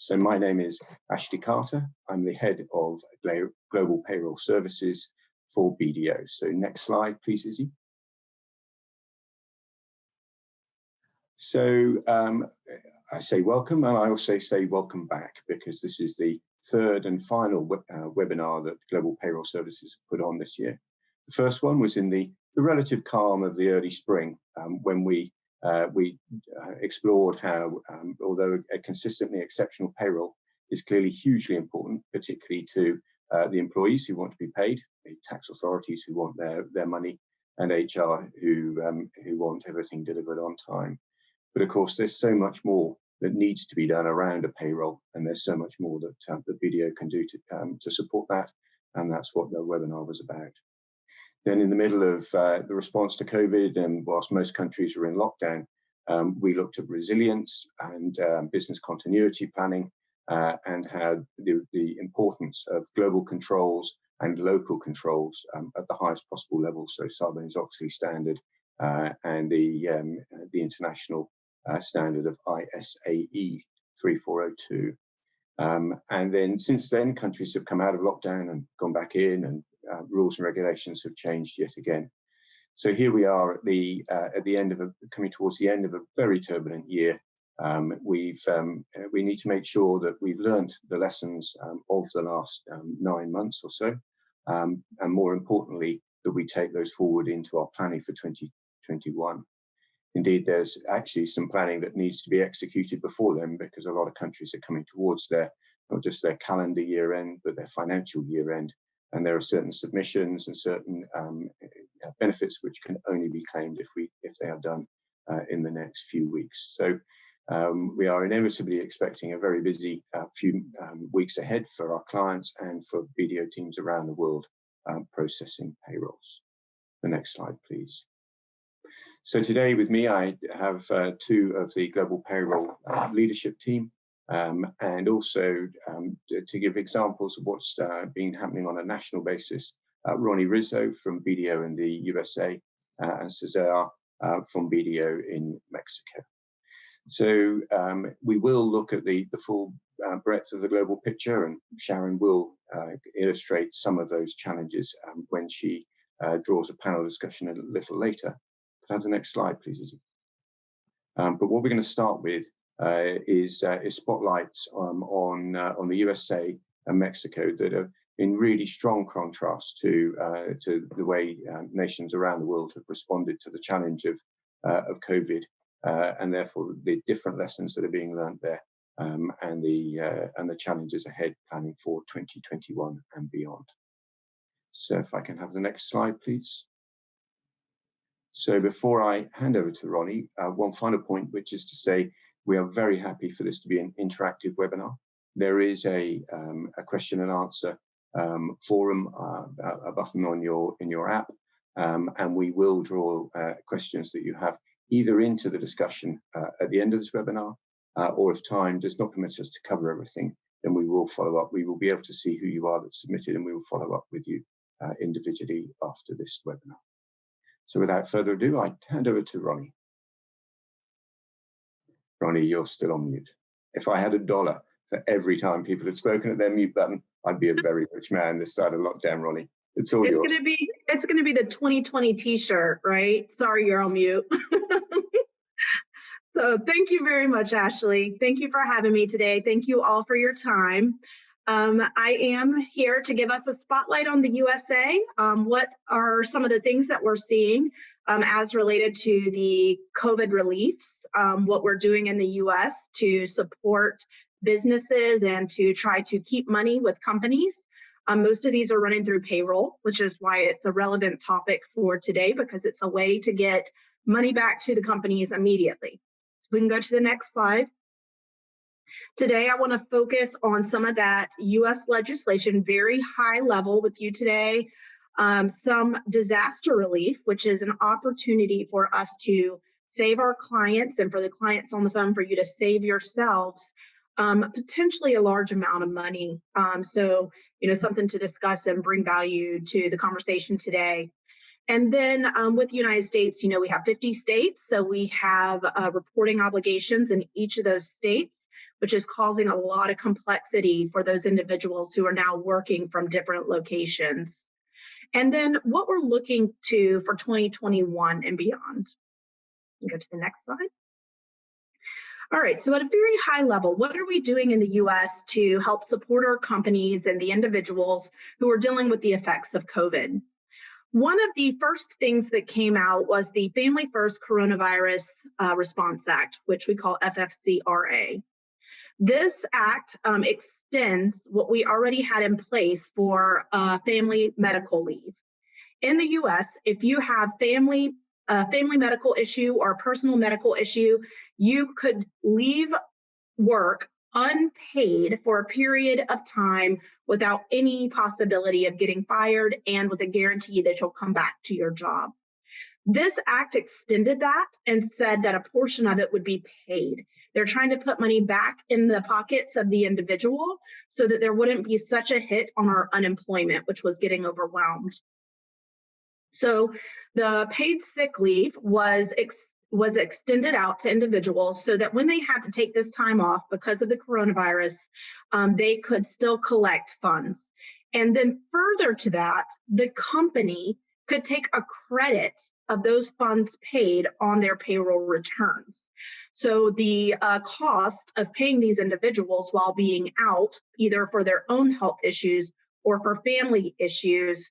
So my name is Ashley Carter. I'm the head of Global Payroll Services for BDO. So next slide, please, Izzy. So I say welcome, and I also say welcome back, because this is the third and final webinar that Global Payroll Services put on this year. The first one was in the relative calm of the early spring, when we explored how, although a consistently exceptional payroll is clearly hugely important, particularly to the employees who want to be paid, the tax authorities who want their money, and HR who want everything delivered on time. But of course, there's so much more that needs to be done around a payroll, and there's so much more that the BDO can do to support that, and that's what the webinar was about. Then in the middle of the response to COVID, and whilst most countries were in lockdown, we looked at resilience and business continuity planning, and how the importance of global controls and local controls at the highest possible level, so Sarbanes-Oxley standard and the international standard of ISAE 3402. And then since then, countries have come out of lockdown and gone back in, and rules and regulations have changed yet again. So here we are at the end of coming towards the end of a very turbulent year. We need to make sure that we've learned the lessons of the last 9 months or so, and more importantly, that we take those forward into our planning for 2021. Indeed, there's actually some planning that needs to be executed before then, because a lot of countries are coming towards not just their calendar year end, but their financial year end. And there are certain submissions and certain benefits which can only be claimed if they are done in the next few weeks. So we are inevitably expecting a very busy few weeks ahead for our clients and for BDO teams around the world processing payrolls. The next slide, please. So today with me, I have two of the Global Payroll leadership team, and also to give examples of what's been happening on a national basis, Ronnie Rizzo from BDO in the USA, and Cesar from BDO in Mexico. So we will look at the full breadth of the global picture, and Sharon will illustrate some of those challenges when she draws a panel discussion a little later. Could I have the next slide, please, Izzy? But what we're going to start with is spotlights on the USA and Mexico that are in really strong contrast to the way nations around the world have responded to the challenge of COVID, and therefore the different lessons that are being learned there, and the challenges ahead planning for 2021 and beyond. So if I can have the next slide, please. So before I hand over to Ronnie, one final point, which is to say we are very happy for this to be an interactive webinar. There is a question and answer forum, a button on in your app, and we will draw questions that you have either into the discussion at the end of this webinar, or if time does not permit us to cover everything, then we will follow up. We will be able to see who you are that submitted, and we will follow up with you individually after this webinar. So without further ado, I hand over to Ronnie. Ronnie, you're still on mute. If I had $1 for every time people had spoken at their mute button, I'd be a very rich man this side of lockdown, Ronnie. It's all yours. It's gonna be the 2020 t-shirt, right? Sorry, you're on mute. So thank you very much, Ashley. Thank you for having me today. Thank you all for your time. I am here to give us a spotlight on the USA. What are some of the things that we're seeing as related to the COVID reliefs, what we're doing in the US to support businesses and to try to keep money with companies. Most of these are running through payroll, which is why it's a relevant topic for today, because it's a way to get money back to the companies immediately. So we can go to the next slide. Today, I want to focus on some of that U.S. legislation, very high level with you today. Some disaster relief, which is an opportunity for us to save our clients, and for the clients on the phone, for you to save yourselves potentially a large amount of money. So, something to discuss and bring value to the conversation today. And then with the United States, we have 50 states, so we have reporting obligations in each of those states. which is causing a lot of complexity for those individuals who are now working from different locations. And then what we're looking to for 2021 and beyond. Go to the next slide. All right, so at a very high level, what are we doing in the US to help support our companies and the individuals who are dealing with the effects of COVID? One of the first things that came out was the Family First Coronavirus Response Act, which we call FFCRA. This act extends what we already had in place for family medical leave. In the US, if you have family medical issue or personal medical issue, you could leave work unpaid for a period of time without any possibility of getting fired and with a guarantee that you'll come back to your job. This act extended that and said that a portion of it would be paid. They're trying to put money back in the pockets of the individual so that there wouldn't be such a hit on our unemployment, which was getting overwhelmed. So the paid sick leave was extended out to individuals so that when they had to take this time off because of the coronavirus, they could still collect funds. And then further to that, the company could take a credit of those funds paid on their payroll returns. So the cost of paying these individuals while being out, either for their own health issues or for family issues,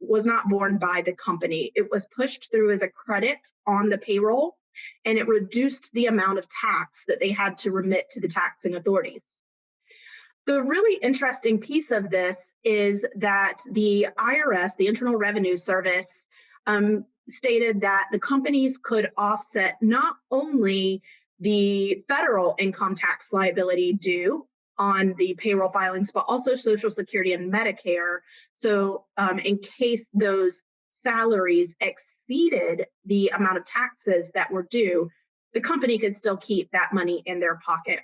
was not borne by the company. It was pushed through as a credit on the payroll, and it reduced the amount of tax that they had to remit to the taxing authorities. The really interesting piece of this is that the IRS, the Internal Revenue Service, stated that the companies could offset not only the federal income tax liability due on the payroll filings, but also Social Security and Medicare. So in case those salaries exceeded the amount of taxes that were due, the company could still keep that money in their pocket.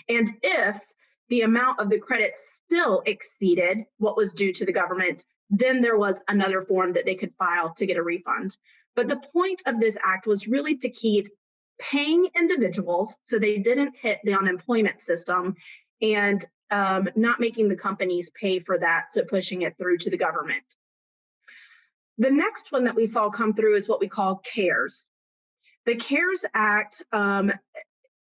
And if the amount of the credit still exceeded what was due to the government, then there was another form that they could file to get a refund. But the point of this act was really to keep paying individuals so they didn't hit the unemployment system and not making the companies pay for that, so pushing it through to the government. The next one that we saw come through is what we call CARES. The CARES Act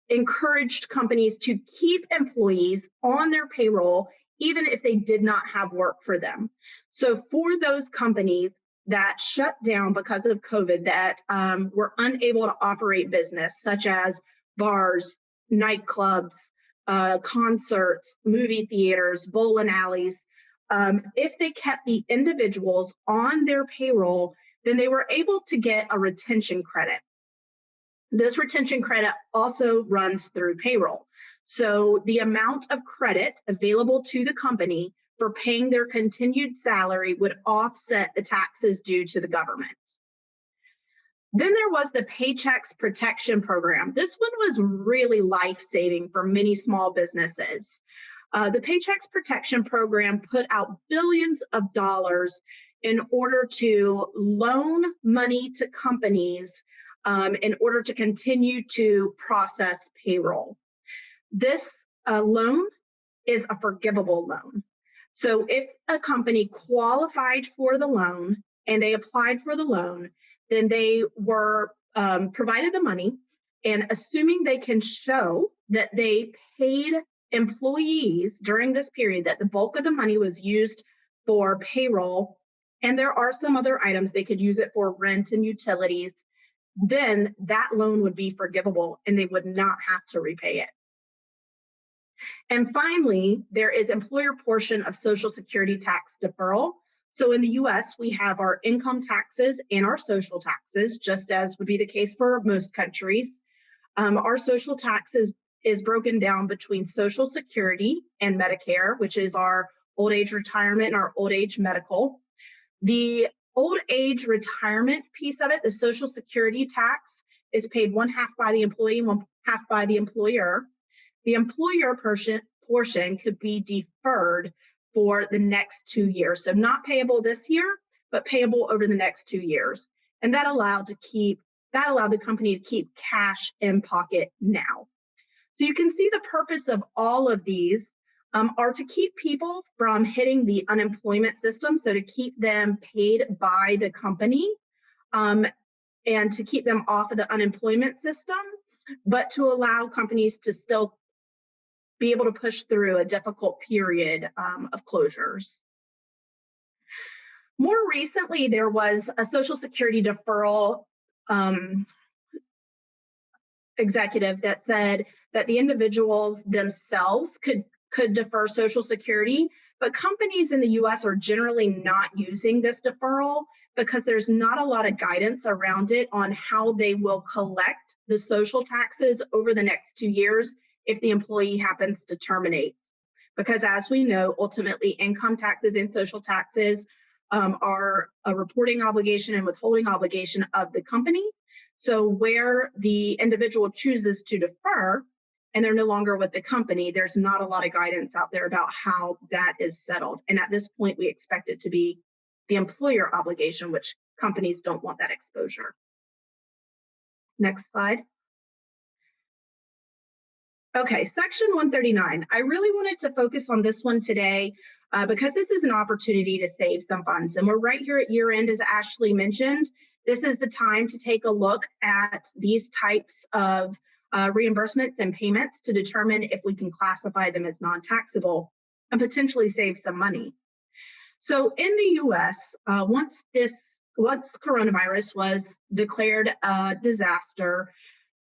encouraged companies to keep employees on their payroll even if they did not have work for them. So for those companies that shut down because of COVID, that were unable to operate business, such as bars, nightclubs, concerts, movie theaters, bowling alleys, if they kept the individuals on their payroll, then they were able to get a retention credit. This retention credit also runs through payroll. So the amount of credit available to the company for paying their continued salary would offset the taxes due to the government. Then there was the Paychex Protection Program. This one was really life-saving for many small businesses. The Paychex Protection Program put out billions of dollars in order to loan money to companies in order to continue to process payroll. This loan is a forgivable loan. So if a company qualified for the loan and they applied for the loan, then they were provided the money, and assuming they can show that they paid employees during this period, that the bulk of the money was used for payroll, and there are some other items they could use it for, rent and utilities, then that loan would be forgivable and they would not have to repay it. And finally, there is employer portion of Social Security tax deferral. So in the US, we have our income taxes and our social taxes, just as would be the case for most countries. Our social taxes is broken down between Social Security and Medicare, which is our old age retirement and our old age medical. The old age retirement piece of it, the Social Security tax, is paid 1/2 by the employee, 1/2 by the employer. The employer portion could be deferred for the next 2 years. So not payable this year, but payable over the next 2 years. And that allowed the company to keep cash in pocket now. So you can see the purpose of all of these are to keep people from hitting the unemployment system, so to keep them paid by the company and to keep them off of the unemployment system, but to allow companies to still be able to push through a difficult period of closures. More recently, there was a Social Security deferral executive that said that the individuals themselves could defer Social Security, but companies in the US are generally not using this deferral because there's not a lot of guidance around it on how they will collect the social taxes over the next 2 years if the employee happens to terminate. Because as we know, ultimately income taxes and social taxes are a reporting obligation and withholding obligation of the company. So where the individual chooses to defer and they're no longer with the company, there's not a lot of guidance out there about how that is settled. And at this point, we expect it to be the employer obligation, which companies don't want that exposure. Next slide. Okay, Section 139. I really wanted to focus on this one today because this is an opportunity to save some funds. And we're right here at year end, as Ashley mentioned. This is the time to take a look at these types of reimbursements and payments to determine if we can classify them as non-taxable and potentially save some money. So in the US, once coronavirus was declared a disaster,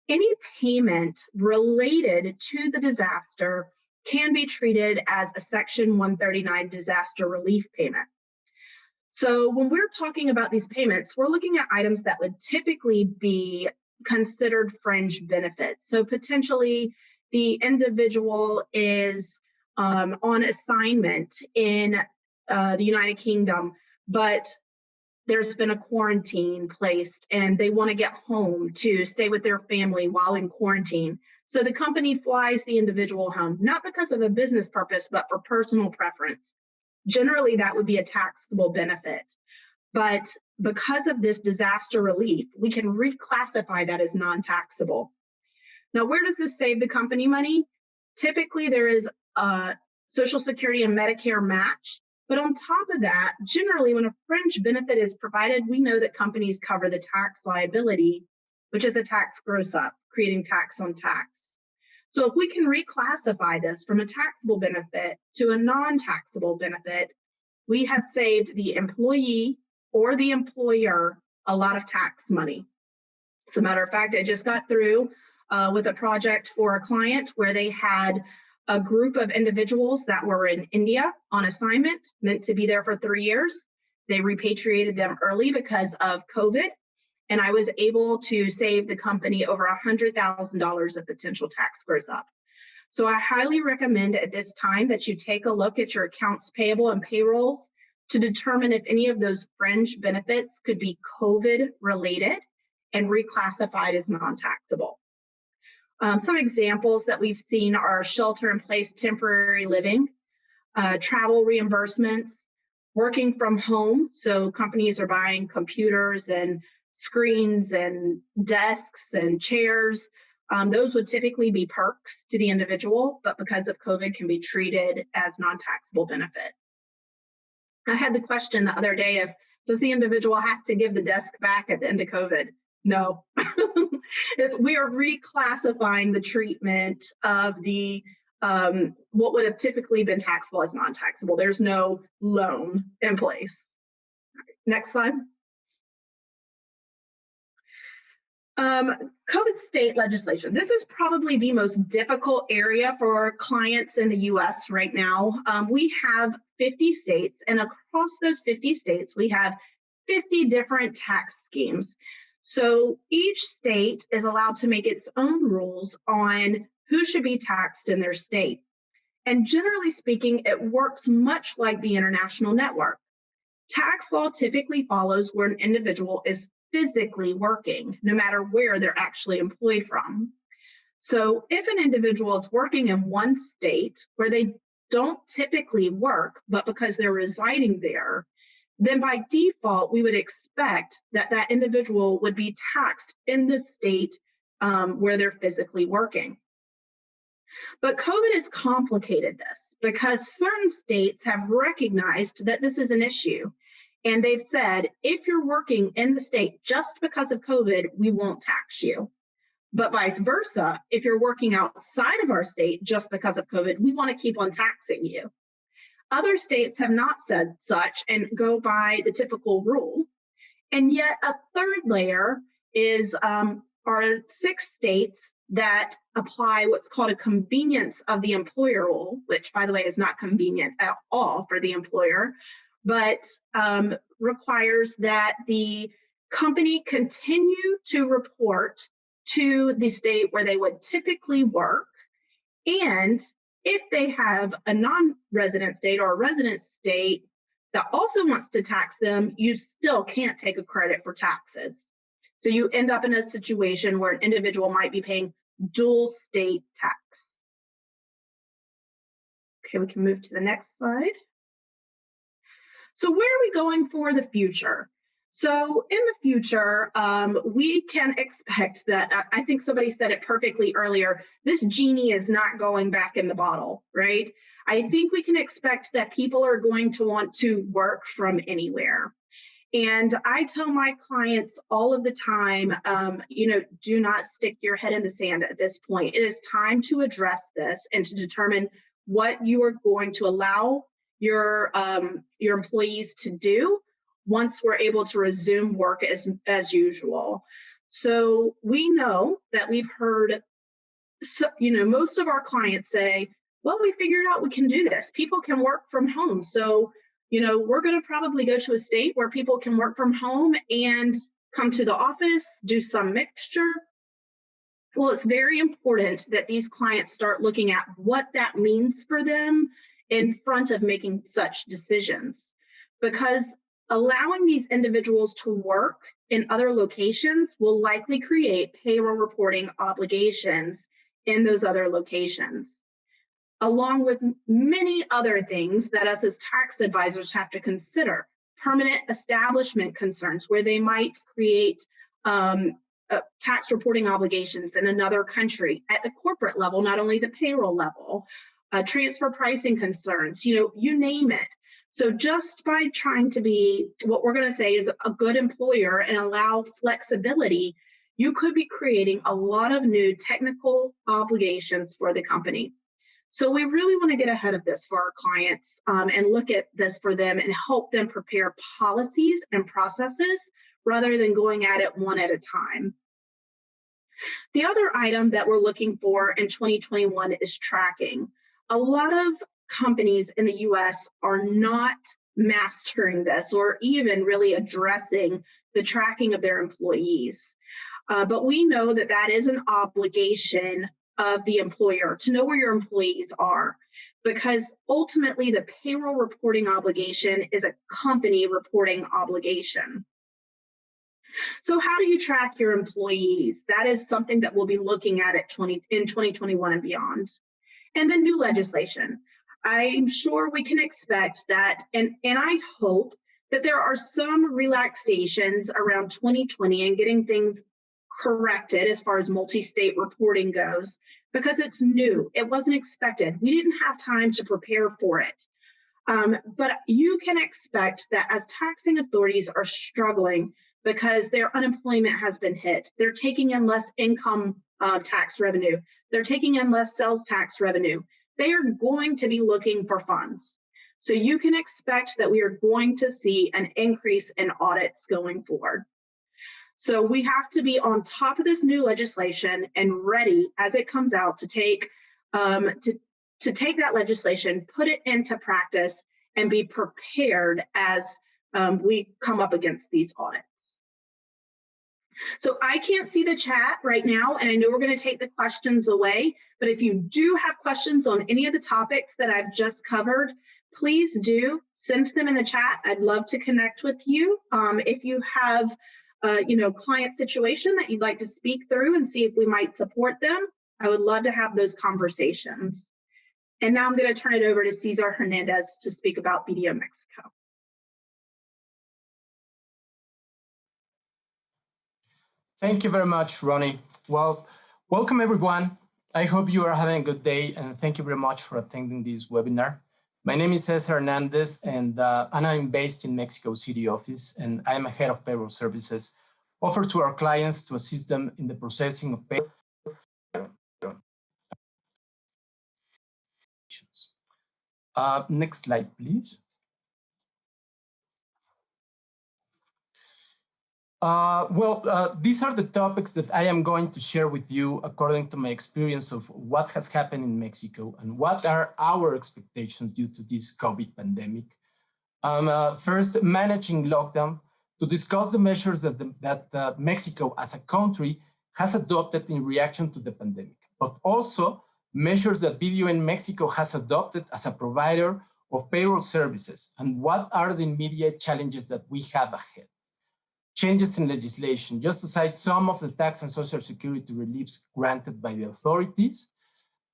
any payment related to the disaster can be treated as a Section 139 disaster relief payment. So when we're talking about these payments, we're looking at items that would typically be considered fringe benefits. So potentially the individual is on assignment in the United Kingdom, but there's been a quarantine placed and they want to get home to stay with their family while in quarantine. So the company flies the individual home, not because of a business purpose, but for personal preference. Generally, that would be a taxable benefit. But because of this disaster relief, we can reclassify that as non-taxable. Now, where does this save the company money? Typically, there is a Social Security and Medicare match. But on top of that, generally, when a fringe benefit is provided, we know that companies cover the tax liability, which is a tax gross up, creating tax on tax. So if we can reclassify this from a taxable benefit to a non-taxable benefit, we have saved the employee or the employer a lot of tax money. As a matter of fact, I just got through with a project for a client where they had a group of individuals that were in India on assignment, meant to be there for 3 years. They repatriated them early because of COVID, and I was able to save the company over $100,000 of potential tax gross up. So I highly recommend at this time that you take a look at your accounts payable and payrolls to determine if any of those fringe benefits could be COVID related and reclassified as non-taxable. Some examples that we've seen are shelter-in-place temporary living, travel reimbursements, working from home. So companies are buying computers and screens and desks and chairs. Those would typically be perks to the individual, but because of COVID can be treated as non-taxable benefit. I had the question the other day of, does the individual have to give the desk back at the end of COVID? No. We are reclassifying the treatment of the what would have typically been taxable as non-taxable. There's no loan in place. Next slide. COVID state legislation. This is probably the most difficult area for clients in the US right now. We have 50 states, and across those 50 states, we have 50 different tax schemes. So each state is allowed to make its own rules on who should be taxed in their state. And generally speaking, it works much like the international network. Tax law typically follows where an individual is physically working, no matter where they're actually employed from. So if an individual is working in one state where they don't typically work, but because they're residing there, then by default, we would expect that that individual would be taxed in the state where they're physically working. But COVID has complicated this because certain states have recognized that this is an issue. And they've said, if you're working in the state just because of COVID, we won't tax you. But vice versa, if you're working outside of our state just because of COVID, we want to keep on taxing you. Other states have not said such and go by the typical rule. And yet a third layer is our 6 states that apply what's called a convenience of the employer rule, which, by the way, is not convenient at all for the employer, but requires that the company continue to report to the state where they would typically work. And if they have a non-resident state or a resident state that also wants to tax them, you still can't take a credit for taxes. So you end up in a situation where an individual might be paying dual state tax. Okay, we can move to the next slide. So where are we going for the future? So in the future, we can expect that, I think somebody said it perfectly earlier, this genie is not going back in the bottle, right? I think we can expect that people are going to want to work from anywhere. And I tell my clients all of the time, do not stick your head in the sand at this point. It is time to address this and to determine what you are going to allow your employees to do once we're able to resume work as usual. So we know that we've heard, most of our clients say, well, we figured out we can do this. People can work from home. So, we're going to probably go to a state where people can work from home and come to the office, do some mixture. Well, it's very important that these clients start looking at what that means for them in front of making such decisions, because allowing these individuals to work in other locations will likely create payroll reporting obligations in those other locations, along with many other things that us as tax advisors have to consider. Permanent establishment concerns, where they might create tax reporting obligations in another country at the corporate level, not only the payroll level, transfer pricing concerns, you name it. So just by trying to be what we're going to say is a good employer and allow flexibility, you could be creating a lot of new technical obligations for the company. So we really want to get ahead of this for our clients and look at this for them and help them prepare policies and processes rather than going at it one at a time. The other item that we're looking for in 2021 is tracking. A lot of companies in the US are not mastering this or even really addressing the tracking of their employees. But we know that that is an obligation of the employer to know where your employees are, because ultimately the payroll reporting obligation is a company reporting obligation. So how do you track your employees? That is something that we'll be looking at in 2021 and beyond. And then new legislation. I'm sure we can expect that, and I hope that there are some relaxations around 2020 and getting things corrected as far as multi-state reporting goes, because it's new. It wasn't expected. We didn't have time to prepare for it. But you can expect that as taxing authorities are struggling because their unemployment has been hit, they're taking in less income tax revenue, they're taking in less sales tax revenue, they are going to be looking for funds. So you can expect that we are going to see an increase in audits going forward. So we have to be on top of this new legislation and ready as it comes out to take that legislation, put it into practice, and be prepared as we come up against these audits. So I can't see the chat right now, and I know we're going to take the questions away, but if you do have questions on any of the topics that I've just covered, please do send them in the chat. I'd love to connect with you. If you have client situation that you'd like to speak through and see if we might support them, I would love to have those conversations. And now I'm going to turn it over to Cesar Hernandez to speak about BDO Mexico. Thank you very much, Ronnie. Well, welcome everyone. I hope you are having a good day, and thank you very much for attending this webinar. My name is Cesar Hernandez, and I'm based in Mexico City office, and I'm a head of payroll services offered to our clients to assist them in the processing of payroll. Next slide, please. These are the topics that I am going to share with you according to my experience of what has happened in Mexico and what are our expectations due to this COVID pandemic. First, managing lockdown, to discuss the measures that Mexico as a country has adopted in reaction to the pandemic, but also measures that BDO in Mexico has adopted as a provider of payroll services and what are the immediate challenges that we have ahead. Changes in legislation, just to cite some of the tax and social security reliefs granted by the authorities,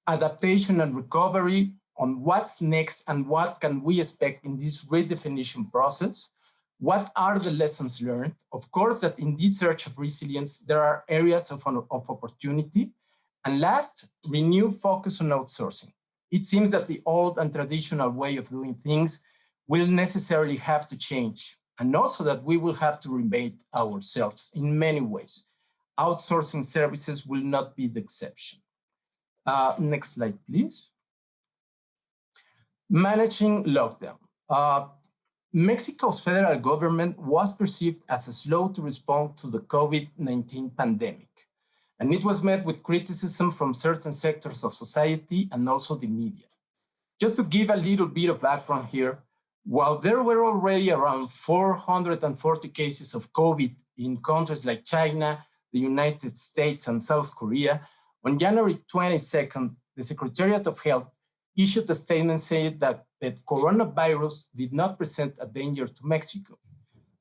adaptation and recovery on what's next and what can we expect in this redefinition process, what are the lessons learned. Of course, that in this search of resilience, there are areas of opportunity. And last, renewed focus on outsourcing. It seems that the old and traditional way of doing things will necessarily have to change, and also that we will have to reinvent ourselves in many ways. Outsourcing services will not be the exception. Next slide, please. Managing lockdown. Mexico's federal government was perceived as slow to respond to the COVID-19 pandemic, and it was met with criticism from certain sectors of society and also the media. Just to give a little bit of background here, while there were already around 440 cases of COVID in countries like China, the United States, and South Korea, on January 22nd, the Secretariat of Health issued a statement saying that the coronavirus did not present a danger to Mexico.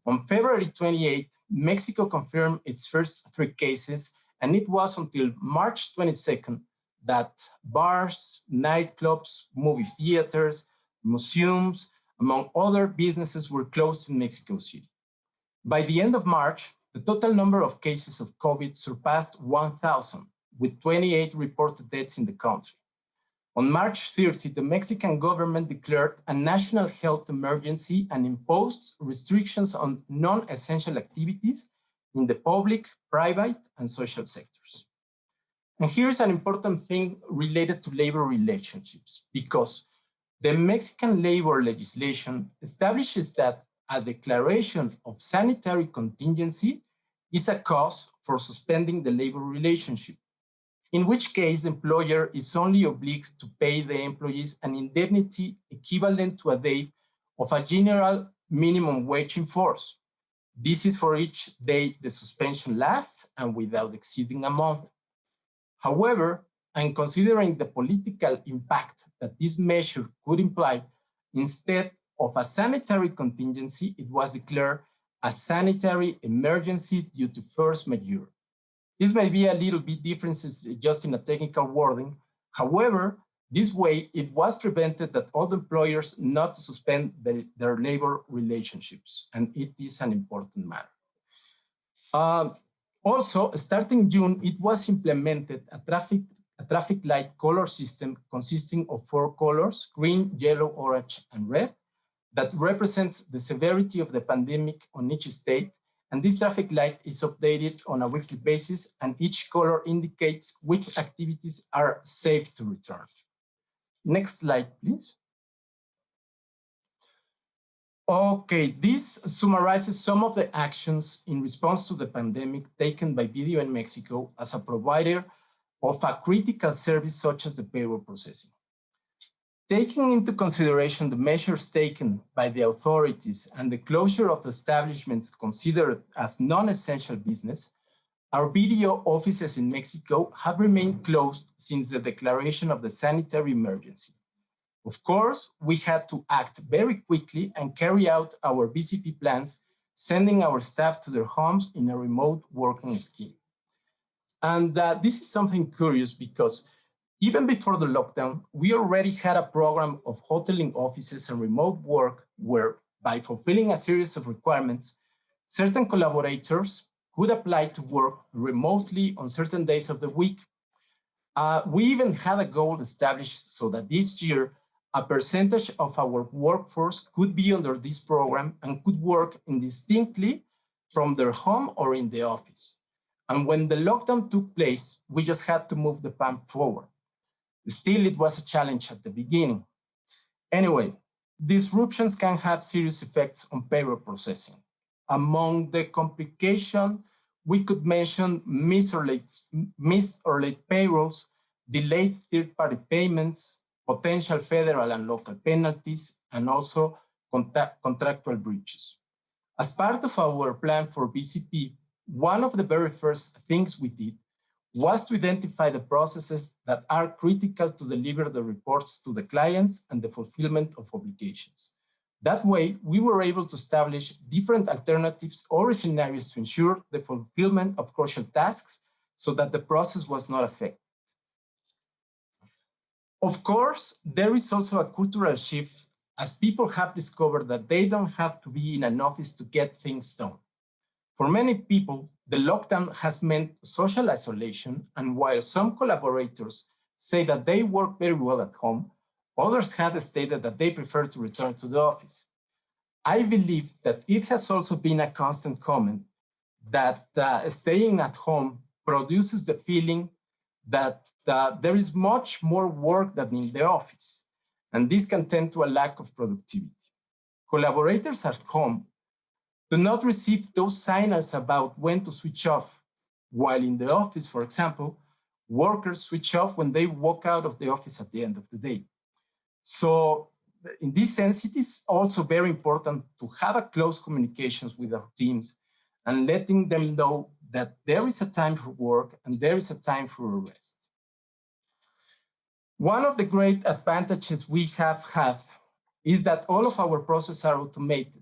On February 28th, Mexico confirmed its first 3 cases, and it was until March 22nd that bars, nightclubs, movie theaters, museums, among other businesses were closed in Mexico City. By the end of March, the total number of cases of COVID surpassed 1,000, with 28 reported deaths in the country. On March 30, the Mexican government declared a national health emergency and imposed restrictions on non-essential activities in the public, private, and social sectors. And here's an important thing related to labor relationships, because the Mexican labor legislation establishes that a declaration of sanitary contingency is a cause for suspending the labor relationship, in which case the employer is only obliged to pay the employees an indemnity equivalent to a day of a general minimum wage in force. This is for each day the suspension lasts and without exceeding a month. However, and considering the political impact that this measure could imply, instead of a sanitary contingency, it was declared a sanitary emergency due to force majeure. This may be a little bit differences just in a technical wording. However, this way it was prevented that all employers not to suspend their labor relationships, and it is an important matter. Also, starting June, it was implemented a traffic light color system consisting of 4 colors, green, yellow, orange, and red, that represents the severity of the pandemic on each state. And this traffic light is updated on a weekly basis, and each color indicates which activities are safe to return. Next slide, please. Okay, this summarizes some of the actions in response to the pandemic taken by BDO in Mexico as a provider of a critical service such as the payroll processing. Taking into consideration the measures taken by the authorities and the closure of establishments considered as non-essential business, our BDO offices in Mexico have remained closed since the declaration of the sanitary emergency. Of course, we had to act very quickly and carry out our BCP plans, sending our staff to their homes in a remote working scheme. And this is something curious because even before the lockdown, we already had a program of hoteling offices and remote work where, by fulfilling a series of requirements, certain collaborators could apply to work remotely on certain days of the week. We even had a goal established so that this year, a percentage of our workforce could be under this program and could work indistinctly from their home or in the office. And when the lockdown took place, we just had to move the plan forward. Still, it was a challenge at the beginning. Anyway, disruptions can have serious effects on payroll processing. Among the complications, we could mention missed or late payrolls, delayed third-party payments, potential federal and local penalties, and also contractual breaches. As part of our plan for BCP, one of the very first things we did was to identify the processes that are critical to deliver the reports to the clients and the fulfillment of obligations. That way, we were able to establish different alternatives or scenarios to ensure the fulfillment of crucial tasks so that the process was not affected. Of course, there is also a cultural shift as people have discovered that they don't have to be in an office to get things done. For many people, the lockdown has meant social isolation, and while some collaborators say that they work very well at home, others have stated that they prefer to return to the office. I believe that it has also been a constant comment that staying at home produces the feeling that there is much more work than in the office, and this can tend to a lack of productivity. Collaborators at home do not receive those signals about when to switch off, while in the office, for example, workers switch off when they walk out of the office at the end of the day. So in this sense, it is also very important to have a close communications with our teams and letting them know that there is a time for work and there is a time for rest. One of the great advantages we have had is that all of our processes are automated.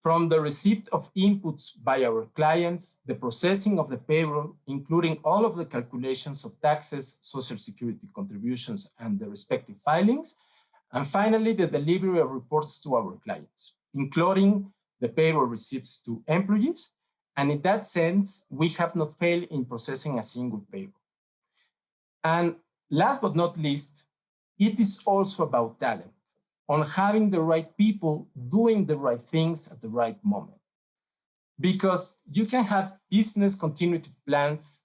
From the receipt of inputs by our clients, the processing of the payroll, including all of the calculations of taxes, social security contributions, and the respective filings, and finally, the delivery of reports to our clients, including the payroll receipts to employees. And in that sense, we have not failed in processing a single payroll. And last but not least, it is also about talent, on having the right people doing the right things at the right moment. Because you can have business continuity plans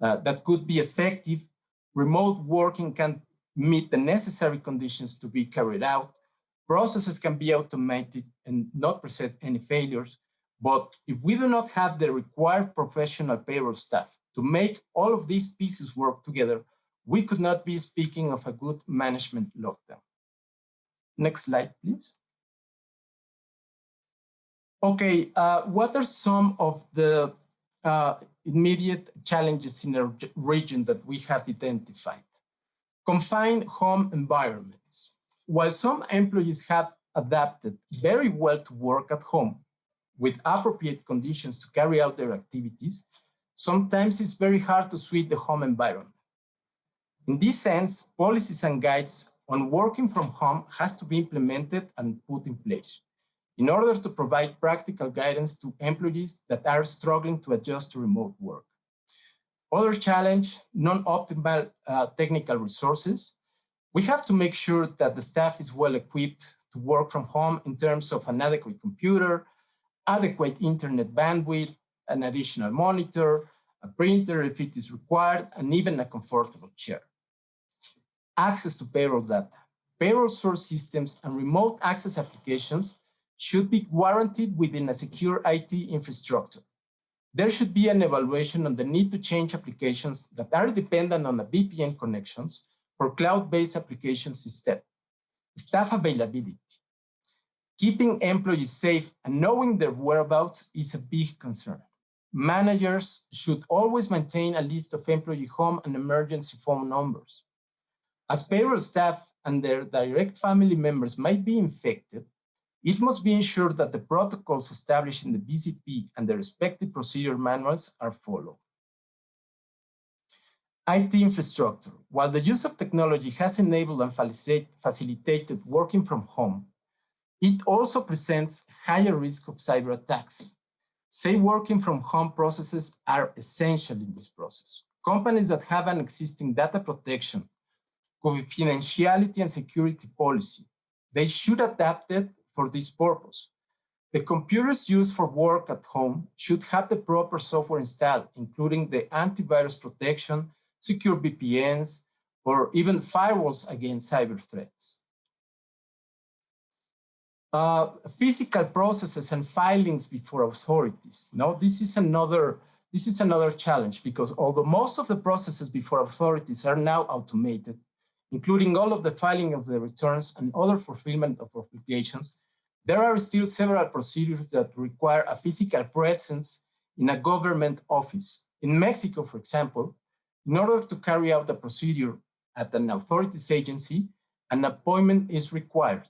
that could be effective, remote working can meet the necessary conditions to be carried out, processes can be automated and not present any failures, but if we do not have the required professional payroll staff to make all of these pieces work together, we could not be speaking of a good management lockdown. Next slide, please. Okay, what are some of the immediate challenges in our region that we have identified? Confined home environments. While some employees have adapted very well to work at home with appropriate conditions to carry out their activities, sometimes it's very hard to switch the home environment. In this sense, policies and guides on working from home has to be implemented and put in place in order to provide practical guidance to employees that are struggling to adjust to remote work. Other challenge, non-optimal technical resources. We have to make sure that the staff is well equipped to work from home in terms of an adequate computer, adequate internet bandwidth, an additional monitor, a printer if it is required, and even a comfortable chair. Access to payroll data. Payroll source systems and remote access applications should be guaranteed within a secure IT infrastructure. There should be an evaluation on the need to change applications that are dependent on a VPN connections for cloud-based applications instead. Staff availability. Keeping employees safe and knowing their whereabouts is a big concern. Managers should always maintain a list of employee home and emergency phone numbers. As payroll staff and their direct family members might be infected, it must be ensured that the protocols established in the BCP and the respective procedure manuals are followed. IT infrastructure. While the use of technology has enabled and facilitated working from home, it also presents higher risk of cyber attacks. Safe working from home processes are essential in this process. companies that have an existing data protection, confidentiality and security policy, they should adapt it for this purpose. The computers used for work at home should have the proper software installed, including the antivirus protection, secure VPNs, or even firewalls against cyber threats. Physical processes and filings before authorities. Now, this is another challenge, because although most of the processes before authorities are now automated, including all of the filing of the returns and other fulfillment of obligations, there are still several procedures that require a physical presence in a government office. In Mexico, for example, in order to carry out a procedure at an authorities agency, an appointment is required.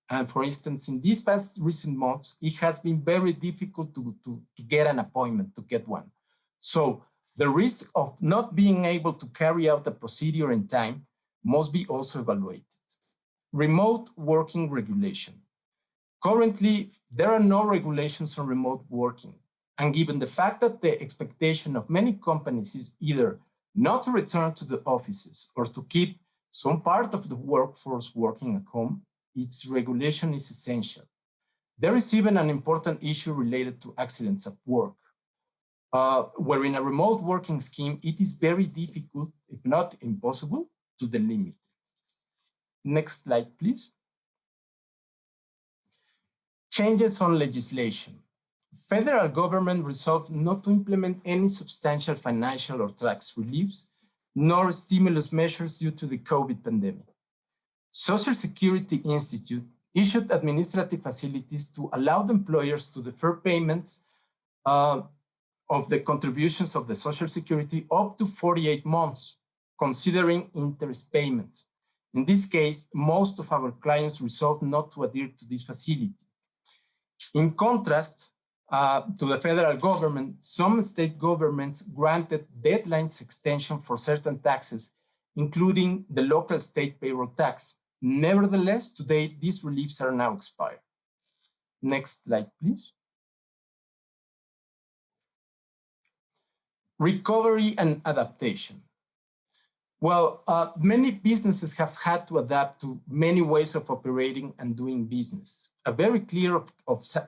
And for instance, in these past recent months, it has been very difficult to get an appointment, to get one. So the risk of not being able to carry out the procedure in time must be also evaluated. Remote working regulation. Currently, there are no regulations on remote working. And given the fact that the expectation of many companies is either not to return to the offices or to keep some part of the workforce working at home, its regulation is essential. There is even an important issue related to accidents at work, where in a remote working scheme, it is very difficult, if not impossible, to delimit. Next slide, please. Changes on legislation. Federal government resolved not to implement any substantial financial or tax reliefs, nor stimulus measures due to the COVID pandemic. Social Security Institute issued administrative facilities to allow the employers to defer payments of the contributions of the Social Security up to 48 months, considering interest payments. In this case, most of our clients resolved not to adhere to this facility. In contrast to the federal government, some state governments granted deadlines extension for certain taxes, including the local state payroll tax. Nevertheless, today, these reliefs are now expired. Next slide, please. Recovery and adaptation. Well, many businesses have had to adapt to many ways of operating and doing business. A very clear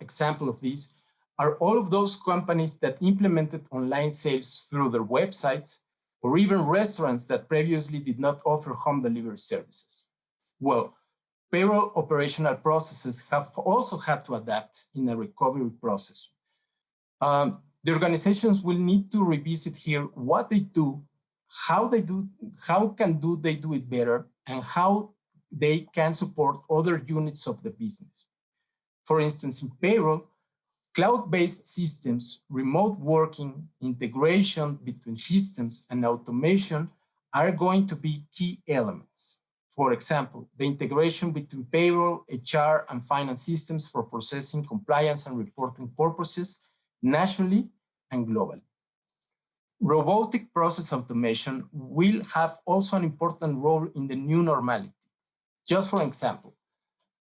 example of this are all of those companies that implemented online sales through their websites, or even restaurants that previously did not offer home delivery services. Well, payroll operational processes have also had to adapt in a recovery process. The organizations will need to revisit here what they do, how they do it better, and how they can support other units of the business. For instance, in payroll, cloud-based systems, remote working, integration between systems, and automation are going to be key elements. For example, the integration between payroll, HR, and finance systems for processing, compliance, and reporting purposes nationally and globally. Robotic process automation will have also an important role in the new normality. Just for example,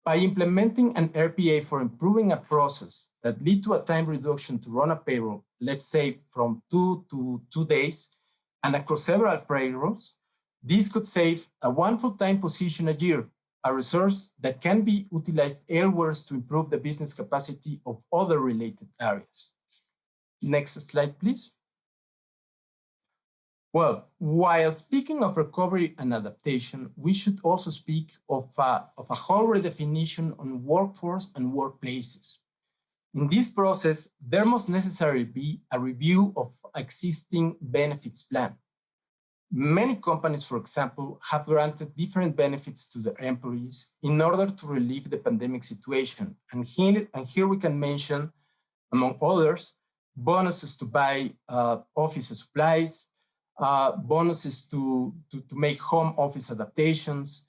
by implementing an RPA for improving a process that lead to a time reduction to run a payroll, let's say from 2 to 2 days, and across several payrolls, this could save one full-time position a year, a resource that can be utilized elsewhere to improve the business capacity of other related areas. Next slide, please. Well, while speaking of recovery and adaptation, we should also speak of a whole redefinition on workforce and workplaces. In this process, there must necessarily be a review of existing benefits plan. Many companies, for example, have granted different benefits to their employees in order to relieve the pandemic situation. And here we can mention, among others, bonuses to buy office supplies, bonuses to make home office adaptations,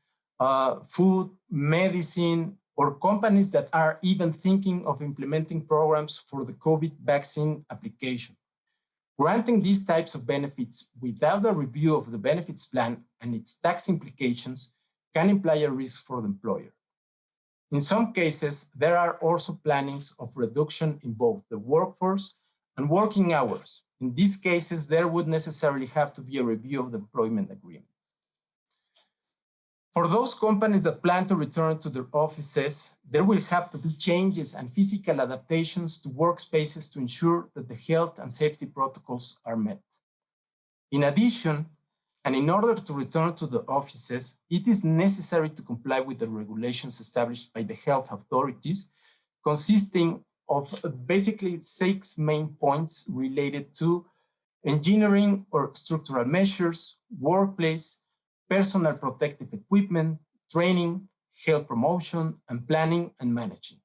food, medicine, or companies that are even thinking of implementing programs for the COVID vaccine application. Granting these types of benefits without a review of the benefits plan and its tax implications can imply a risk for the employer. In some cases, there are also plannings of reduction in both the workforce and working hours, In these cases, there would necessarily have to be a review of the employment agreement. For those companies that plan to return to their offices, there will have to be changes and physical adaptations to workspaces to ensure that the health and safety protocols are met. In addition, and in order to return to the offices, it is necessary to comply with the regulations established by the health authorities, consisting of basically 6 main points related to engineering or structural measures, workplace, personal protective equipment, training, health promotion, and planning and managing.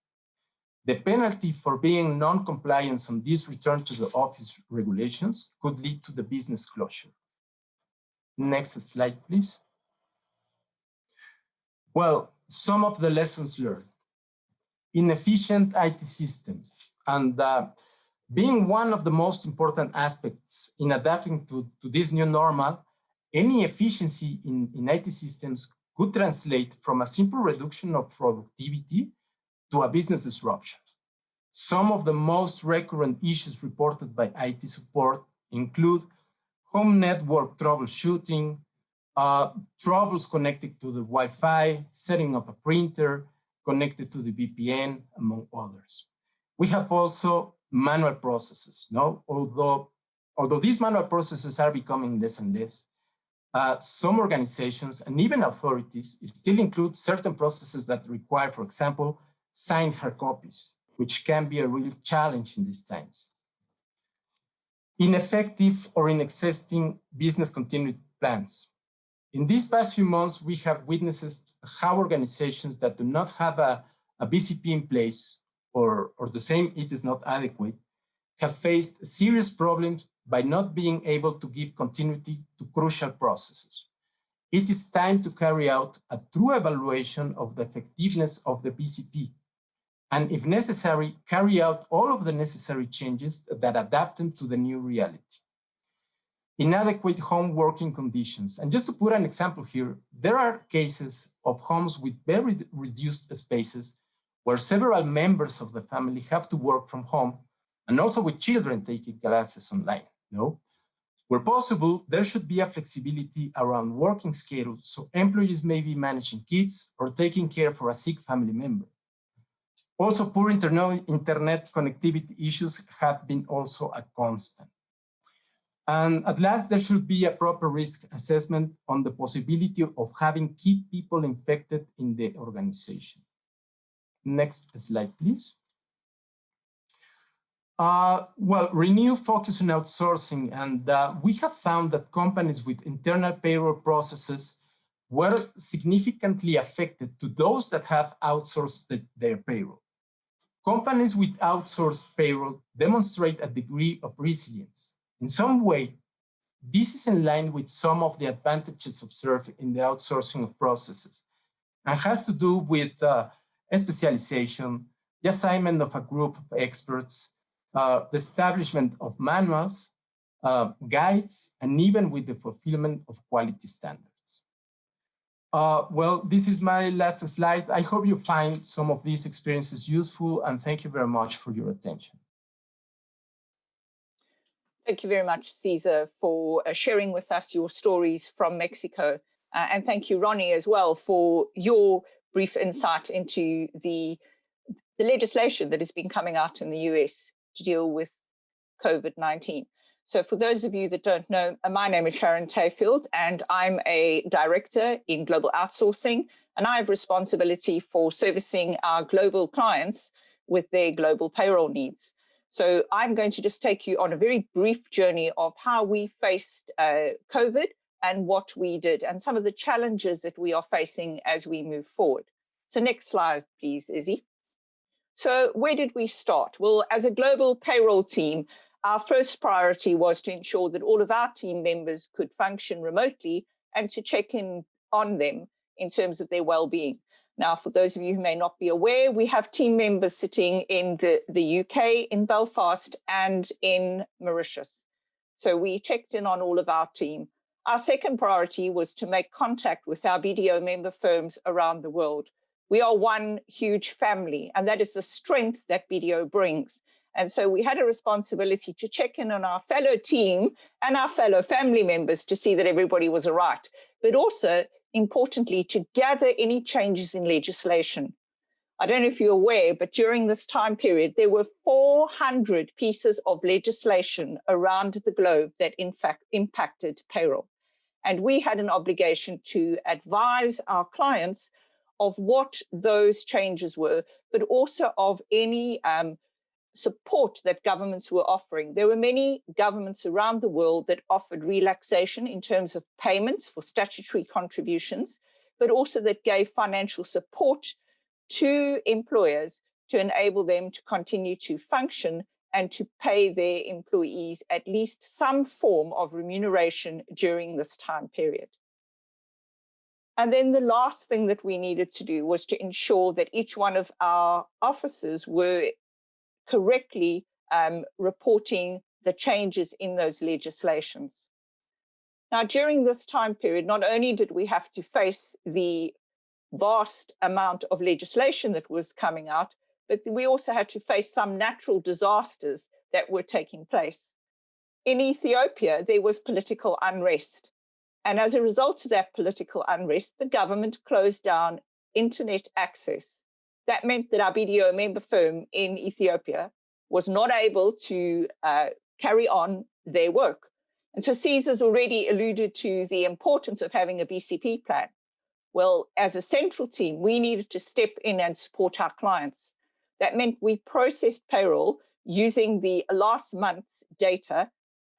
The penalty for being non-compliance on these return to the office regulations could lead to the business closure. Next slide, please. Well, some of the lessons learned. Inefficient IT systems. And being one of the most important aspects in adapting to this new normal, any efficiency in IT systems could translate from a simple reduction of productivity to a business disruption. Some of the most recurrent issues reported by IT support include home network troubleshooting, troubles connected to the Wi-Fi, setting up a printer, connected to the VPN, among others. We have also manual processes. No? Although these manual processes are becoming less and less, some organizations and even authorities still include certain processes that require, for example, signed hard copies, which can be a real challenge in these times. Ineffective or inexisting business continuity plans. In these past few months, we have witnessed how organizations that do not have a BCP in place, or the same, it is not adequate, have faced serious problems by not being able to give continuity to crucial processes. It is time to carry out a true evaluation of the effectiveness of the BCP, and if necessary, carry out all of the necessary changes that adapt them to the new reality. Inadequate home working conditions. And just to put an example here, there are cases of homes with very reduced spaces where several members of the family have to work from home, and also with children taking classes online. No? Where possible, there should be a flexibility around working schedules so employees may be managing kids or taking care for a sick family member. Also, poor internet connectivity issues have been also a constant. And at last, there should be a proper risk assessment on the possibility of having key people infected in the organization. Next slide, please. Well, renew focus on outsourcing. And we have found that companies with internal payroll processes were significantly affected to those that have outsourced their payroll. Companies with outsourced payroll demonstrate a degree of resilience. In some way, this is in line with some of the advantages observed in the outsourcing of processes and has to do with specialization, the assignment of a group of experts, the establishment of manuals, guides, and even with the fulfillment of quality standards. Well, this is my last slide. I hope you find some of these experiences useful, and thank you very much for your attention. Thank you very much, Cesar, for sharing with us your stories from Mexico. And thank you, Ronnie, as well, for your brief insight into the legislation that has been coming out in the US to deal with COVID-19. So for those of you that don't know, my name is Sharon Tayfield, and I'm a director in Global Outsourcing, and I have responsibility for servicing our global clients with their global payroll needs. So I'm going to just take you on a very brief journey of how we faced COVID and what we did and some of the challenges that we are facing as we move forward. So next slide, please, Izzy. So where did we start? Well, as a global payroll team, our first priority was to ensure that all of our team members could function remotely and to check in on them in terms of their well-being. Now, for those of you who may not be aware, we have team members sitting in the UK, in Belfast, and in Mauritius. So we checked in on all of our team. Our second priority was to make contact with our BDO member firms around the world. We are one huge family, and that is the strength that BDO brings. And so we had a responsibility to check in on our fellow team and our fellow family members to see that everybody was all right, but also, importantly, to gather any changes in legislation. I don't know if you're aware, but during this time period, there were 400 pieces of legislation around the globe that in fact impacted payroll. And we had an obligation to advise our clients of what those changes were, but also of any support that governments were offering. There were many governments around the world that offered relaxation in terms of payments for statutory contributions, but also that gave financial support to employers to enable them to continue to function and to pay their employees at least some form of remuneration during this time period. And then the last thing that we needed to do was to ensure that each one of our officers were correctly reporting the changes in those legislations. Now, during this time period, not only did we have to face the vast amount of legislation that was coming out, but we also had to face some natural disasters that were taking place. In Ethiopia, there was political unrest. And as a result of that political unrest, the government closed down internet access. That meant that our BDO member firm in Ethiopia was not able to carry on their work. And so Cesar's already alluded to the importance of having a BCP plan. Well, as a central team, we needed to step in and support our clients. That meant we processed payroll using the last month's data.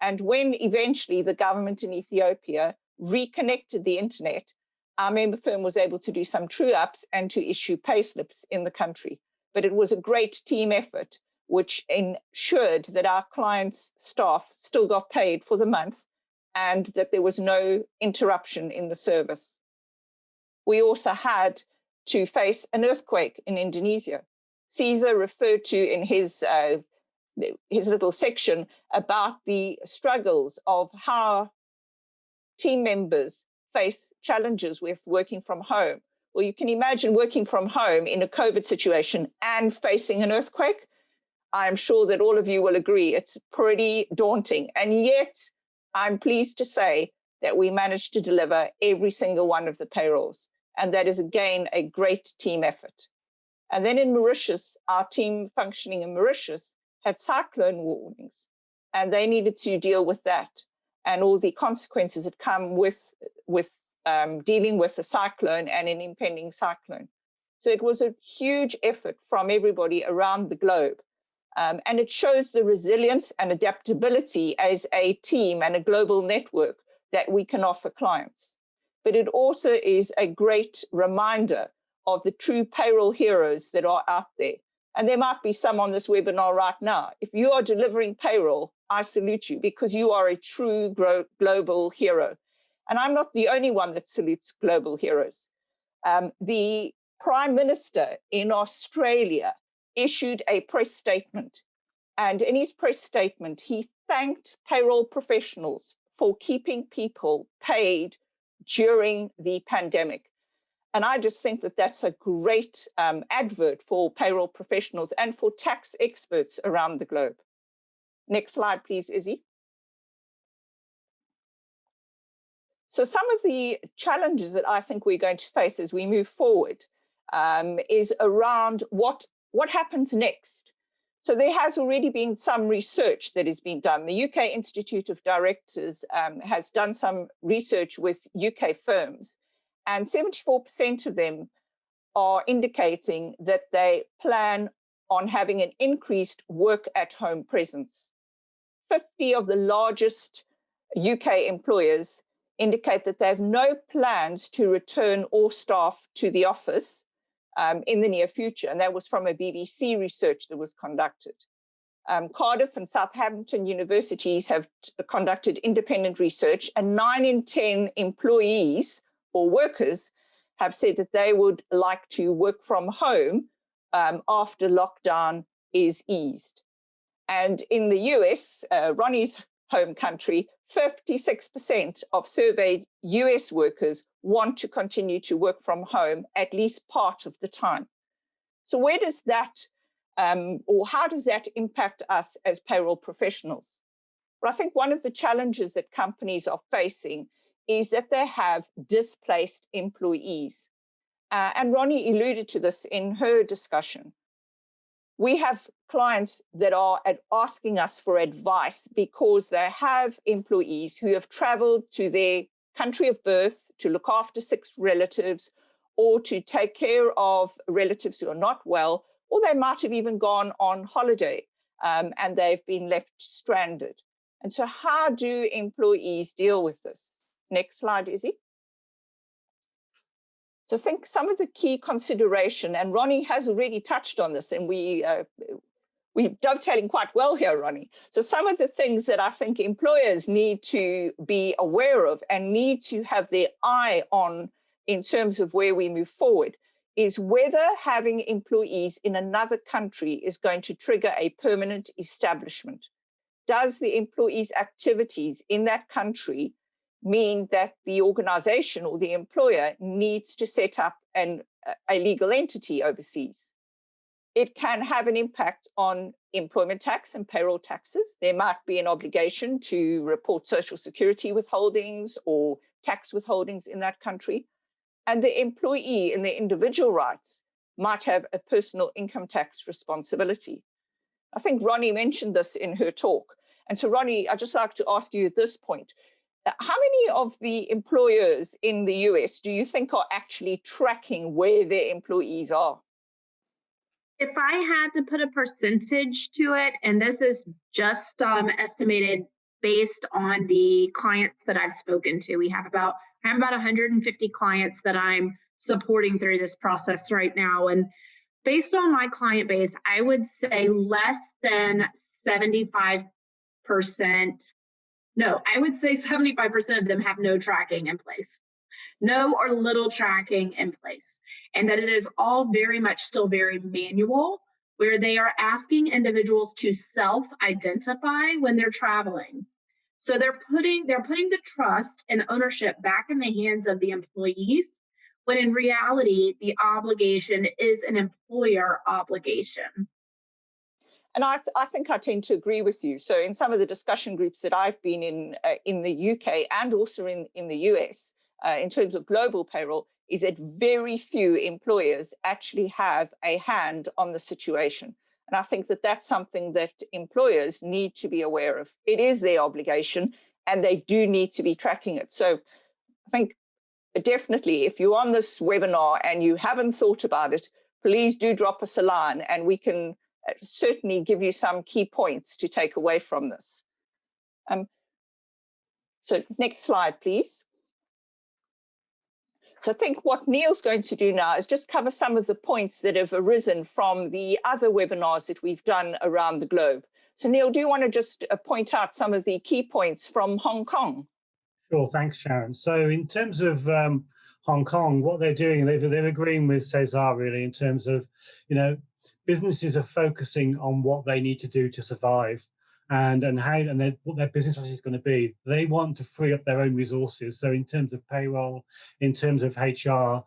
And when eventually the government in Ethiopia reconnected the internet, our member firm was able to do some true-ups and to issue pay slips in the country. But it was a great team effort, which ensured that our clients' staff still got paid for the month and that there was no interruption in the service. We also had to face an earthquake in Indonesia. Cesar referred to in his little section about the struggles of how team members face challenges with working from home. Well, you can imagine working from home in a COVID situation and facing an earthquake. I'm sure that all of you will agree it's pretty daunting. And yet, I'm pleased to say that we managed to deliver every single one of the payrolls. And that is, again, a great team effort. And then in Mauritius, our team functioning in Mauritius had cyclone warnings, and they needed to deal with that and all the consequences that come with dealing with a cyclone and an impending cyclone. So it was a huge effort from everybody around the globe. And it shows the resilience and adaptability as a team and a global network that we can offer clients. But it also is a great reminder of the true payroll heroes that are out there. And there might be some on this webinar right now. If you are delivering payroll, I salute you because you are a true global hero. And I'm not the only one that salutes global heroes. The Prime Minister in Australia issued a press statement. And in his press statement, he thanked payroll professionals for keeping people paid during the pandemic. And I just think that that's a great advert for payroll professionals and for tax experts around the globe. Next slide, please, Izzy. So some of the challenges that I think we're going to face as we move forward is around what happens next. So there has already been some research that has been done. The UK Institute of Directors has done some research with UK firms, and 74% of them are indicating that they plan on having an increased work-at-home presence. 50 of the largest UK employers indicate that they have no plans to return all staff to the office in the near future, and that was from a BBC research that was conducted. Cardiff and Southampton universities have conducted independent research, and 9 in 10 employees or workers have said that they would like to work from home after lockdown is eased. And in the US, Ronnie's home country, 56% of surveyed US workers want to continue to work from home at least part of the time. So where does that or how does that impact us as payroll professionals? But I think one of the challenges that companies are facing is that they have displaced employees. And Ronnie alluded to this in her discussion. We have clients that are asking us for advice because they have employees who have traveled to their country of birth to look after sick relatives or to take care of relatives who are not well, or they might have even gone on holiday and they've been left stranded. And so how do employees deal with this? Next slide, Izzy. So I think some of the key consideration, and Ronnie has already touched on this, and we're dovetailing quite well here, Ronnie. So some of the things that I think employers need to be aware of and need to have their eye on in terms of where we move forward is whether having employees in another country is going to trigger a permanent establishment. Does the employee's activities in that country mean that the organization or the employer needs to set up a legal entity overseas? It can have an impact on employment tax and payroll taxes. There might be an obligation to report social security withholdings or tax withholdings in that country. And the employee in their individual rights might have a personal income tax responsibility. I think Ronnie mentioned this in her talk. And so, Ronnie, I'd just like to ask you at this point, how many of the employers in the US do you think are actually tracking where their employees are? If I had to put a percentage to it, and this is just estimated based on the clients that I've spoken to, I have about 150 clients that I'm supporting through this process right now. And based on my client base, I would say less than 75%. No, I would say 75% of them have no tracking in place, no or little tracking in place, and that it is all very much still very manual, where they are asking individuals to self-identify when they're traveling. So they're putting the trust and ownership back in the hands of the employees, when in reality, the obligation is an employer obligation. And I think I tend to agree with you. So in some of the discussion groups that I've been in the UK and also in the US, in terms of global payroll, is that very few employers actually have a hand on the situation. And I think that that's something that employers need to be aware of. It is their obligation, and they do need to be tracking it. So I think definitely, if you're on this webinar and you haven't thought about it, please do drop us a line, and we can certainly give you some key points to take away from this. So next slide, please. So I think what Neil's going to do now is just cover some of the points that have arisen from the other webinars that we've done around the globe. So Neil, do you want to just point out some of the key points from Hong Kong? Sure, thanks, Sharon. So in terms of Hong Kong, what they're doing, they're agreeing with Cesar really in terms of, businesses are focusing on what they need to do to survive and what their business strategy is going to be. They want to free up their own resources. So in terms of payroll, in terms of HR,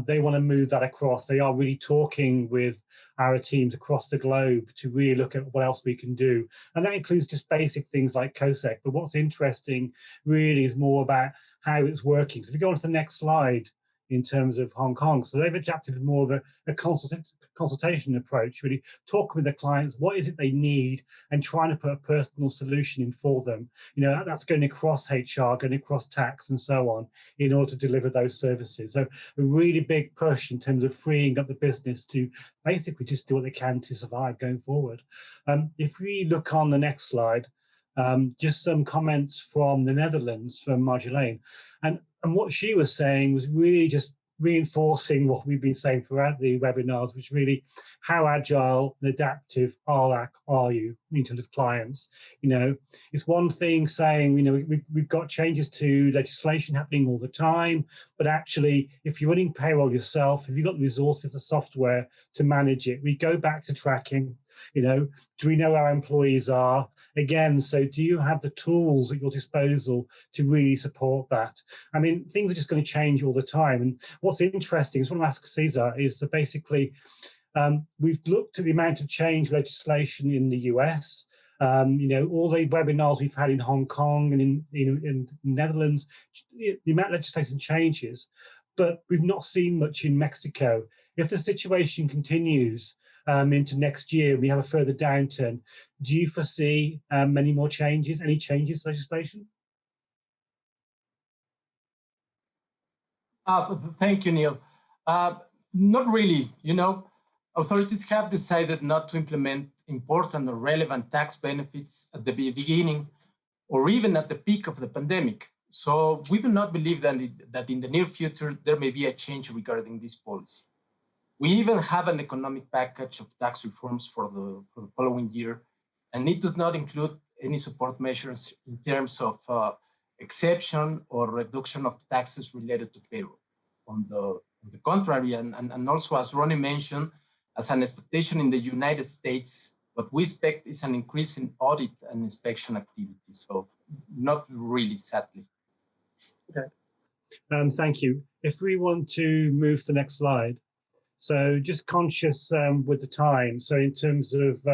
they want to move that across. They are really talking with our teams across the globe to really look at what else we can do. And that includes just basic things like COSEC. But what's interesting really is more about how it's working. So if you go on to the next slide, in terms of Hong Kong. So they've adapted more of a consultation approach, really talking with the clients, what is it they need, and trying to put a personal solution in for them. That's going across HR, going across tax and so on in order to deliver those services. So a really big push in terms of freeing up the business to basically just do what they can to survive going forward. If we look on the next slide, just some comments from the Netherlands, from Marjolaine. And what she was saying was really just reinforcing what we've been saying throughout the webinars, which really, how agile and adaptive are you in terms of clients? It's one thing saying, we've got changes to legislation happening all the time, but actually, if you're running payroll yourself, if you've got the resources, the software to manage it, we go back to tracking. Do we know where our employees are? Again, so do you have the tools at your disposal to really support that? I mean, things are just going to change all the time. And what's interesting, I just want to ask Cesar, is that basically We've looked at the amount of change legislation in the US. All the webinars we've had in Hong Kong and in Netherlands, the amount of legislation changes, but we've not seen much in Mexico. If the situation continues into next year, we have a further downturn, do you foresee many more changes, any changes to legislation? Thank you, Neil. Not really. Authorities have decided not to implement important or relevant tax benefits at the beginning or even at the peak of the pandemic. So we do not believe that in the near future there may be a change regarding this policy. We even have an economic package of tax reforms for the following year, and it does not include any support measures in terms of exception or reduction of taxes related to payroll. On the contrary, and also as Ronnie mentioned, as an expectation in the United States, what we expect is an increase in audit and inspection activity. So not really, sadly. Okay. Thank you. If we want to move to the next slide. So just conscious with the time. So in terms of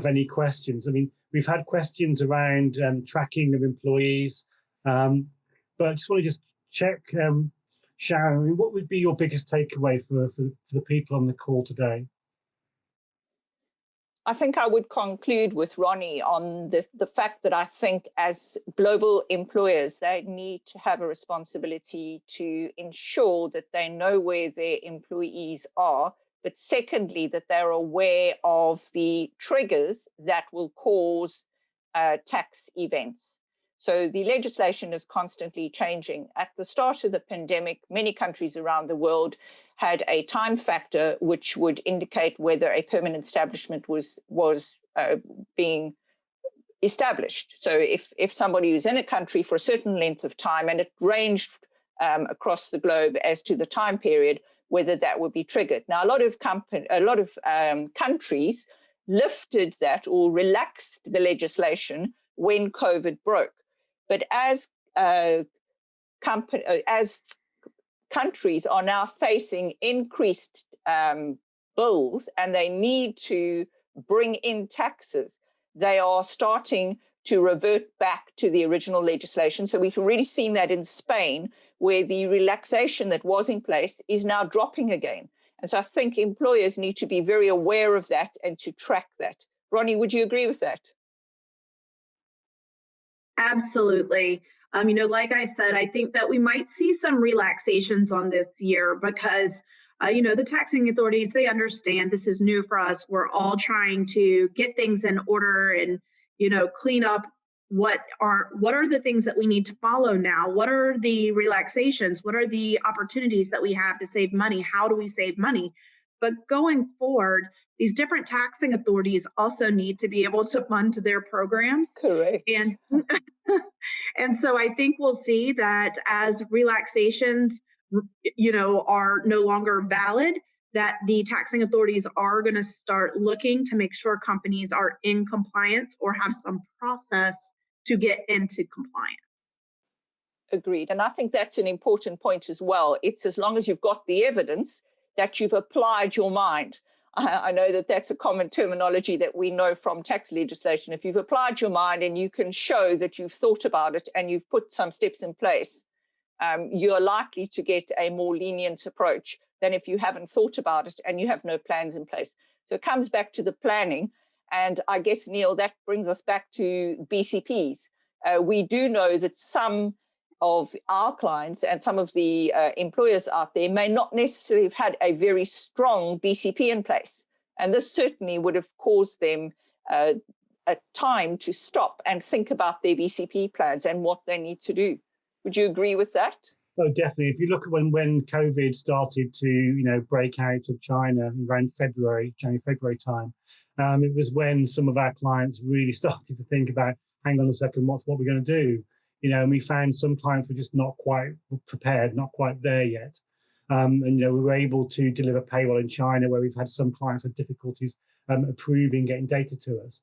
any questions, I mean, we've had questions around tracking of employees, but I just want to just check, Sharon, I mean, what would be your biggest takeaway for the people on the call today? I think I would conclude with Ronnie on the fact that I think as global employers, they need to have a responsibility to ensure that they know where their employees are, but secondly, that they're aware of the triggers that will cause tax events. So the legislation is constantly changing. At the start of the pandemic, many countries around the world had a time factor which would indicate whether a permanent establishment was being established. So if somebody was in a country for a certain length of time, and it ranged across the globe as to the time period, whether that would be triggered. Now, a lot of countries lifted that or relaxed the legislation when COVID broke. But as countries are now facing increased bills and they need to bring in taxes, they are starting to revert back to the original legislation. So we've already seen that in Spain, where the relaxation that was in place is now dropping again. And so I think employers need to be very aware of that and to track that. Ronnie, would you agree with that? Absolutely. Like I said, I think that we might see some relaxations on this year because, the taxing authorities, they understand this is new for us. We're all trying to get things in order and, clean up what are the things that we need to follow now? What are the relaxations? What are the opportunities that we have to save money? How do we save money? But going forward, these different taxing authorities also need to be able to fund their programs. Correct. And so I think we'll see that as relaxations, are no longer valid, that the taxing authorities are going to start looking to make sure companies are in compliance or have some process to get into compliance. Agreed. And I think that's an important point as well. It's as long as you've got the evidence that you've applied your mind. I know that that's a common terminology that we know from tax legislation. If you've applied your mind and you can show that you've thought about it and you've put some steps in place, you're likely to get a more lenient approach than if you haven't thought about it and you have no plans in place. So it comes back to the planning. And I guess, Neil, that brings us back to BCPs. We do know that some of our clients and some of the employers out there may not necessarily have had a very strong BCP in place. And this certainly would have caused them a time to stop and think about their BCP plans and what they need to do. Would you agree with that? Oh, definitely. If you look at when COVID started to, break out of China around January, February time, it was when some of our clients really started to think about, hang on a second, what we're going to do? And we found some clients were just not quite prepared, not quite there yet. And, we were able to deliver payroll in China where we've had some clients with difficulties approving, getting data to us.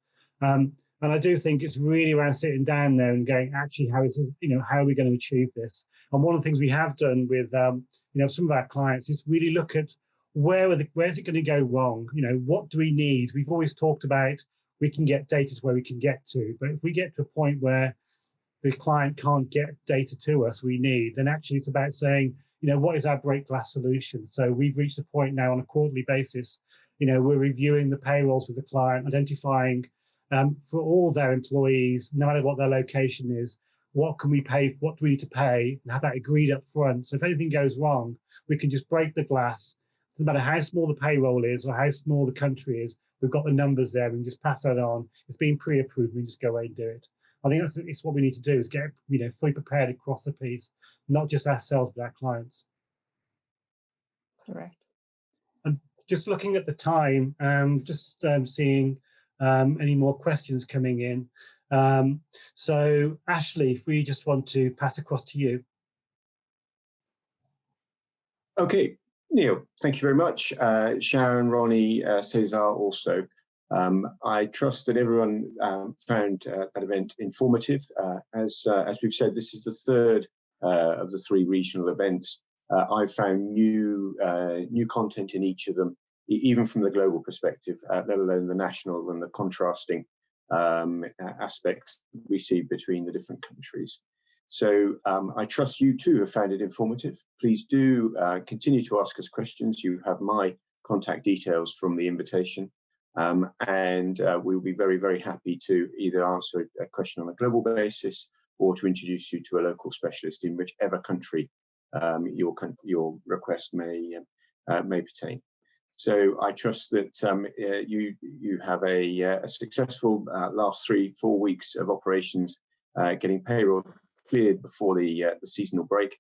And I do think it's really around sitting down there and going, actually, how are we going to achieve this? And one of the things we have done with, some of our clients is really look at where's it going to go wrong? What do we need? We've always talked about we can get data to where we can get to, but if we get to a point where the client can't get data to us we need, then actually it's about saying, what is our break glass solution? So we've reached a point now on a quarterly basis, we're reviewing the payrolls with the client, identifying for all their employees, no matter what their location is, what can we pay, what do we need to pay, and have that agreed up front. So if anything goes wrong, we can just break the glass. Doesn't matter how small the payroll is or how small the country is, we've got the numbers there, we can just pass that on. It's been pre-approved, we can just go away and do it. I think it's what we need to do, is get fully prepared across the piece, not just ourselves, but our clients. Correct. And just looking at the time, seeing any more questions coming in. So Ashley, if we just want to pass across to you. Okay, Neil, thank you very much. Sharon, Ronnie, Cesar also. I trust that everyone found that event informative. As we've said, this is the third of the 3 regional events. I've found new content in each of them, even from the global perspective, let alone the national and the contrasting aspects we see between the different countries. So I trust you too have found it informative. Please do continue to ask us questions. You have my contact details from the invitation. And we'll be very, very happy to either answer a question on a global basis or to introduce you to a local specialist in whichever country your request may pertain. So I trust that you have a successful last 3-4 weeks of operations, getting payroll cleared before the seasonal break.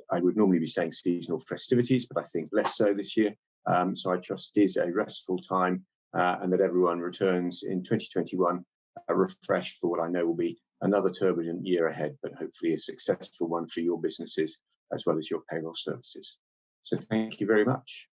I would normally be saying seasonal festivities, but I think less so this year. So I trust it is a restful time. And that everyone returns in 2021 refreshed for what I know will be another turbulent year ahead, but hopefully a successful one for your businesses as well as your payroll services. So thank you very much.